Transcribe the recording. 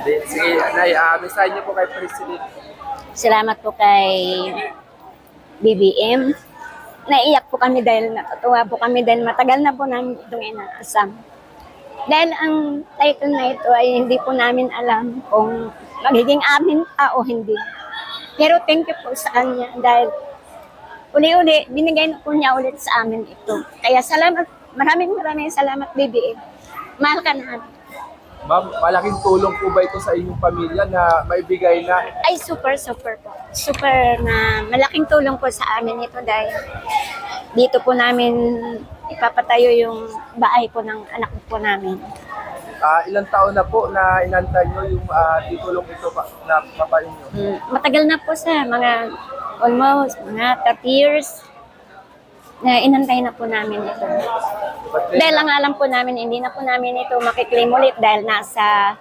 Sige, Nay, mensahe niyo po kay President. Salamat po kay BBM. Naiyak po kami dahil natutuwa po kami dahil matagal na po namin itong inaasam. Dahil ang title na ito ay hindi po namin alam kung magiging amin pa o hindi. Pero thank you po sa kanya dahil uli-uli, binigay na po niya ulit sa amin ito. Kaya salamat, maraming salamat BBM. Mahal ka namin. Ma'am, malaking tulong po ba ito sa inyong pamilya na maibigay na? Ay, super po. Super na malaking tulong po sa amin ito dahil dito po namin ipapatayo yung bahay po ng anak po namin. Ilang taon na po na inantay nyo yung titulong ito na papain nyo? Matagal na po sa mga almost mga 30 years na inantay na po namin ito. Dahil ang alam po namin, hindi na po namin ito makiklaim ulit dahil nasa